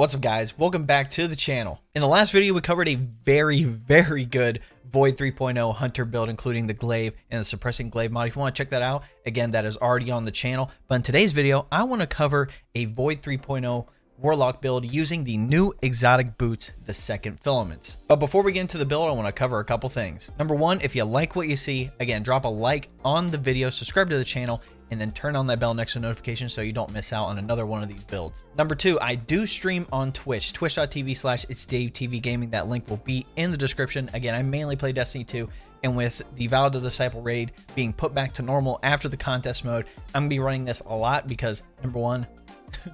What's up guys, welcome back to the channel. In the last video we covered a very good Void 3.0 hunter build, including the glaive and the suppressing glaive mod. If you want to check that out, again, that is already on the channel. But in today's video I want to cover a Void 3.0 Warlock build using the new exotic boots, the Secant Filaments. But before we get into the build, I want to cover a couple things. Number one, if you like what you see, again, drop a like on the video, subscribe to the channel, and then turn on that bell next to notifications so you don't miss out on another one of these builds. Number two, I do stream on Twitch, twitch.tv/ItsDaveTVGaming. That link will be in the description. Again, I mainly play Destiny 2, and with the Vow to the Disciple raid being put back to normal after the contest mode, I'm gonna be running this a lot because number one,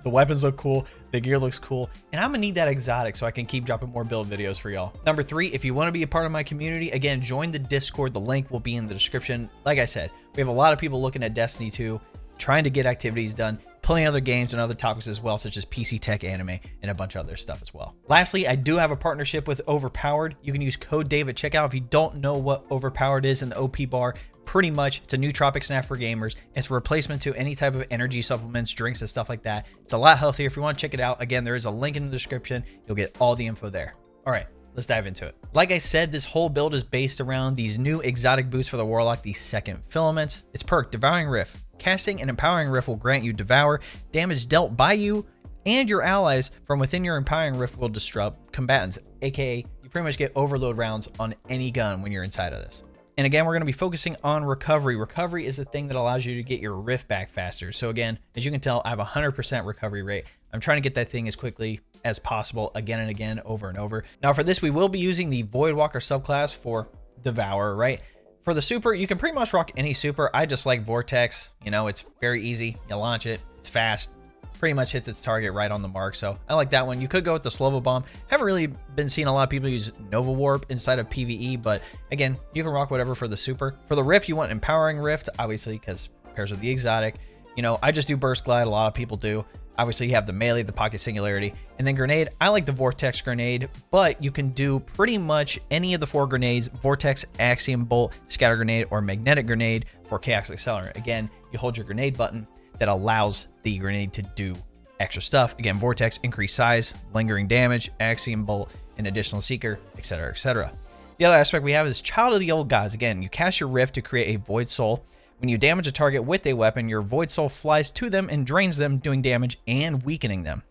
the weapons look cool, the gear looks cool, and I'm gonna need that exotic so I can keep dropping more build videos for y'all. Number three, if you want to be a part of my community, again, join the Discord. The link will be in the description. Like I said, we have a lot of people looking at Destiny 2, trying to get activities done, playing other games and other topics as well, such as PC tech, anime, and a bunch of other stuff as well. Lastly, I do have a partnership with Overpowered. You can use code Dave at checkout. If you don't know what Overpowered is in the OP bar, pretty much it's a nootropic snack for gamers. It's a replacement to any type of energy supplements, drinks, and stuff like that. It's a lot healthier. If you want to check it out, again, there is a link in the description. You'll get all the info there. All right, let's dive into it. Like I said, this whole build is based around these new exotic boots for the Warlock, the Secant Filaments. Its perk, Devouring Rift. Casting an Empowering Rift will grant you Devour. Damage dealt by you and your allies from within your Empowering Rift will disrupt combatants, aka you pretty much get overload rounds on any gun when you're inside of this. And again, we're going to be focusing on recovery. Recovery is the thing that allows you to get your rift back faster. So again, as you can tell, I have a 100% recovery rate. I'm trying to get that thing as quickly as possible again and again, over and over. Now for this, we will be using the Voidwalker subclass for Devour, right? For the super, you can pretty much rock any super. I just like Vortex. You know, it's very easy. You launch it, it's fast, pretty much hits its target right on the mark. So I like that one. You could go with the Slovo Bomb. Haven't really been seeing a lot of people use Nova Warp inside of PvE, but again, you can rock whatever for the super. For the Rift, you want Empowering Rift, obviously, because it pairs with the exotic. You know, I just do Burst Glide. A lot of people do. Obviously, you have the melee, the pocket singularity, and then grenade. I like the Vortex grenade, but you can do pretty much any of the four grenades: Vortex, Axiom Bolt, Scatter Grenade, or Magnetic Grenade for Chaos Accelerant. Again, you hold your grenade button that allows the grenade to do extra stuff. Again, Vortex, increased size, lingering damage, Axiom Bolt, an additional Seeker, etc., etc. The other aspect we have is Child of the Old Gods. Again, you cast your Rift to create a Void Soul. When you damage a target with a weapon, your Void Soul flies to them and drains them, doing damage and weakening them.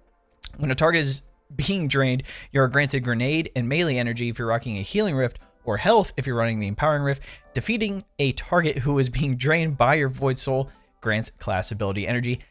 When a target is being drained, you are granted grenade and melee energy if you're rocking a Healing Rift, or health if you're running the Empowering Rift. Defeating a target who is being drained by your Void Soul grants class ability energy.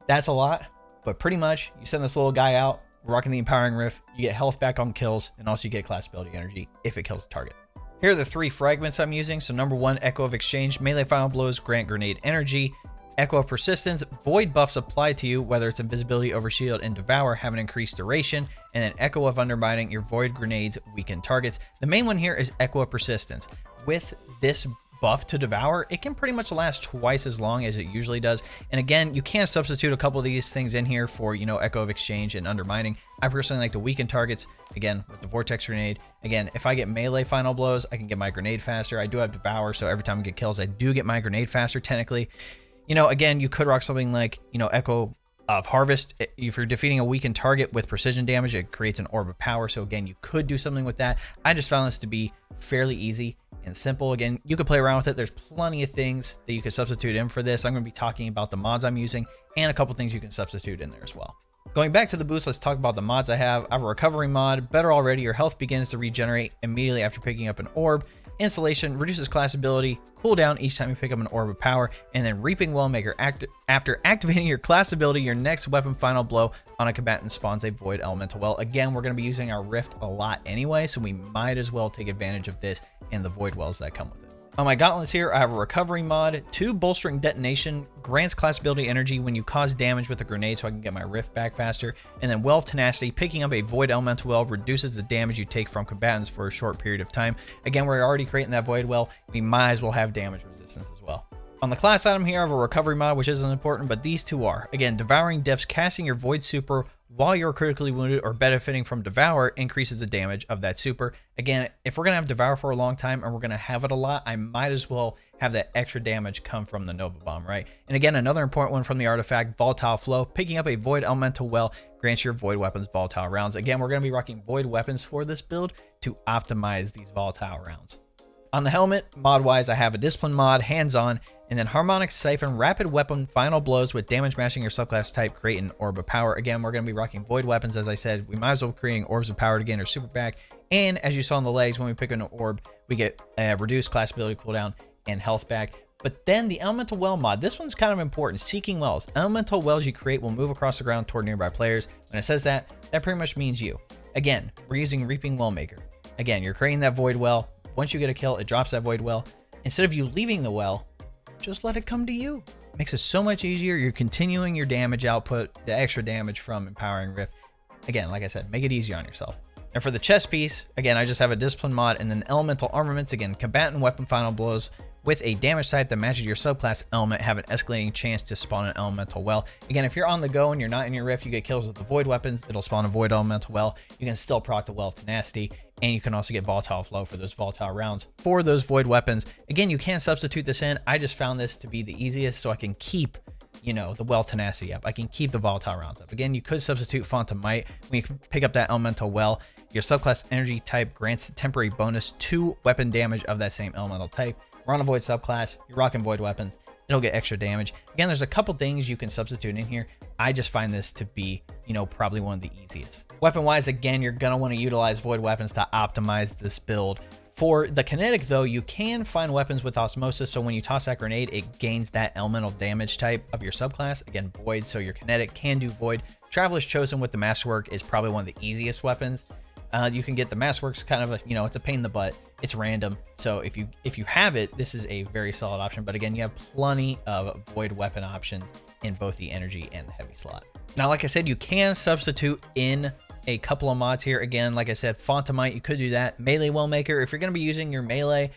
That's a lot, but pretty much you send this little guy out, rocking the Empowering Rift, you get health back on kills, and also you get class ability energy if it kills the target. Here are the three fragments I'm using. So number one, Echo of Exchange. Melee final blows grant grenade energy. Echo of Persistence. Void buffs applied to you, whether it's Invisibility, Overshield, and Devour, have an increased duration. And then Echo of Undermining. Your Void grenades weaken targets. The main one here is Echo of Persistence. With this buff to Devour, it can pretty much last twice as long as it usually does. And again, you can substitute a couple of these things in here for, you know, Echo of Exchange and Undermining. I personally like to weaken targets, again, with the Vortex Grenade. Again, if I get melee final blows, I can get my grenade faster. I do have Devour, so every time I get kills, I do get my grenade faster, technically. You know, again, you could rock something like, you know, Echo of Harvest. If you're defeating a weakened target with precision damage, it creates an Orb of Power. So again, you could do something with that. I just found this to be fairly easy and simple. Again, you could play around with it. There's plenty of things that you could substitute in for this. I'm going to be talking about the mods I'm using and a couple things you can substitute in there as well. Going back to the boost, let's talk about the mods I have. I have a recovery mod. Better Already. Your health begins to regenerate immediately after picking up an orb. Installation reduces class ability cooldown each time you pick up an Orb of Power. And then Reaping Wellmaker. After activating your class ability, your next weapon final blow on a combatant spawns a Void Elemental Well. Again, we're going to be using our Rift a lot anyway, so we might as well take advantage of this and the Void Wells that come with it. On my gauntlets here, I have a recovery mod. 2 Bolstering Detonation grants class ability energy when you cause damage with a grenade, so I can get my Rift back faster. And then Well of Tenacity, picking up a Void Elemental Well reduces the damage you take from combatants for a short period of time. Again, we're already creating that Void Well. We might as well have damage resistance as well. On the class item here, I have a recovery mod, which isn't important, but these two are. Again, Devouring Depths, casting your Void Super while you're critically wounded or benefiting from Devour, increases the damage of that super. Again, if we're going to have Devour for a long time and we're going to have it a lot, I might as well have that extra damage come from the Nova Bomb, right? And again, another important one from the artifact, Volatile Flow. Picking up a Void Elemental Well grants your Void Weapons Volatile Rounds. Again, we're going to be rocking Void Weapons for this build to optimize these Volatile Rounds. On the helmet, mod-wise, I have a Discipline mod, Hands-On, and then Harmonic Siphon, Rapid Weapon, Final Blows with damage matching your subclass type, create an Orb of Power. Again, we're going to be rocking Void Weapons, as I said. We might as well be creating Orbs of Power to gain our super back. And as you saw on the legs, when we pick an orb, we get reduced class ability cooldown and health back. But then the Elemental Well mod, this one's kind of important. Seeking Wells. Elemental Wells you create will move across the ground toward nearby players. When it says that, that pretty much means you. Again, we're using Reaping Wellmaker. Again, you're creating that Void Well. Once you get a kill, it drops that Void Well. Instead of you leaving the well, just let it come to you. It makes it so much easier. You're continuing your damage output, the extra damage from Empowering Rift. Again, like I said, make it easy on yourself. And for the chest piece, again, I just have a Discipline mod and then Elemental Armaments. Again, Combatant Weapon Final Blows with a damage type that matches your subclass element have an escalating chance to spawn an Elemental Well. Again, if you're on the go and you're not in your rift, you get kills with the Void Weapons, it'll spawn a Void Elemental Well. You can still proc the Well of Tenacity, and you can also get Volatile Flow for those Volatile Rounds for those Void Weapons. Again, you can substitute this in. I just found this to be the easiest so I can keep, you know, the Well Tenacity up. I can keep the Volatile Rounds up. Again, you could substitute Font of Might. When you pick up that Elemental Well, your subclass energy type grants a temporary bonus to weapon damage of that same elemental type. We're on a Void subclass, you're rocking Void Weapons, it'll get extra damage. Again, there's a couple things you can substitute in here. I just find this to be, you know, probably one of the easiest. Weapon-wise, again, you're going to want to utilize Void Weapons to optimize this build. For the kinetic, though, you can find weapons with Osmosis, so when you toss that grenade, it gains that elemental damage type of your subclass. Again, Void, so your kinetic can do Void. Traveler's Chosen with the Masterwork is probably one of the easiest weapons. You can get the Masterwork's kind of a, you know, it's a pain in the butt. It's random. So if you have it, this is a very solid option. But again, you have plenty of Void weapon options in both the energy and the heavy slot. Now, like I said, you can substitute in a couple of mods here. Again, like I said, Font of Might, you could do that. Melee Wellmaker, if you're going to be using your melee,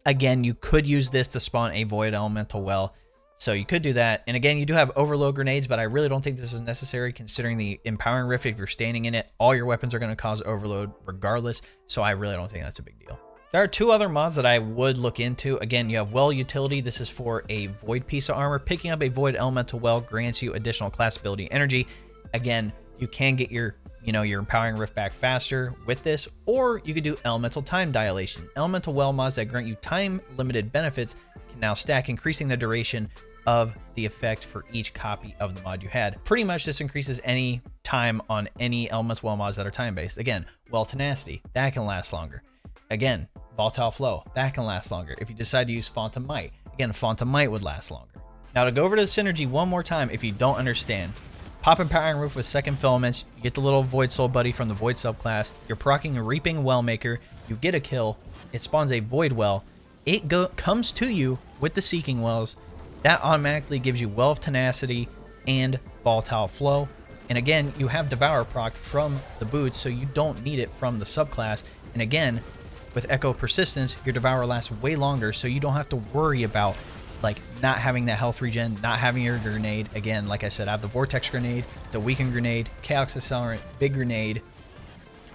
again, you could use this to spawn a Void Elemental Well. So you could do that. And again, you do have Overload Grenades, but I really don't think this is necessary considering the Empowering Rift. If you're standing in it, all your weapons are going to cause overload regardless. So I really don't think that's a big deal. There are two other mods that I would look into. Again, you have Well Utility. This is for a Void piece of armor. Picking up a Void Elemental Well grants you additional class ability energy. Again, you can get your, you know, your Empowering Rift back faster with this, or you could do Elemental Time Dilation. Elemental Well mods that grant you time limited benefits can now stack, increasing the duration of the effect for each copy of the mod you had. Pretty much this increases any time on any Elemental Well mods that are time-based. Again, Well Tenacity, that can last longer. Again, Volatile Flow, that can last longer. If you decide to use Font of Might, again, Font of Might would last longer. Now to go over to the synergy one more time, if you don't understand, pop Empowering Roof with Secant Filaments, you get the little Void Soul buddy from the Void subclass, you're proccing a Reaping Wellmaker, you get a kill, it spawns a Void Well, it comes to you with the Seeking Wells. That automatically gives you Well of Tenacity and Volatile Flow. And again, you have Devour proc from the boots, so you don't need it from the subclass. And again, with Echo Persistence, your Devour lasts way longer, so you don't have to worry about like not having that health regen, not having your grenade. Again, like I said, I have the Vortex Grenade, it's a Weaken Grenade, Chaos Accelerant, Big Grenade.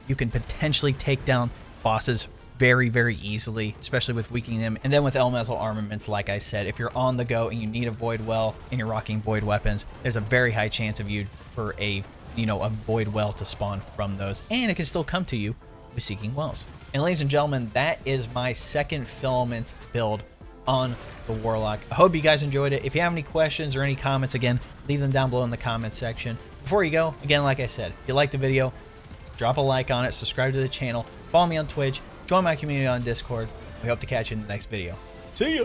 You can potentially take down bosses very, very easily, especially with weakening them. And then with Elemental Armaments, like I said, if you're on the go and you need a Void Well and you're rocking Void Weapons, there's a very high chance of you for a, you know, a Void Well to spawn from those. And it can still come to you with Seeking Wells. And ladies and gentlemen, that is my Secant Filaments build on the Warlock. I hope you guys enjoyed it. If you have any questions or any comments, again, leave them down below in the comments section. Before you go, again, like I said, if you liked the video, drop a like on it, subscribe to the channel, follow me on Twitch, join my community on Discord. We hope to catch you in the next video. See ya!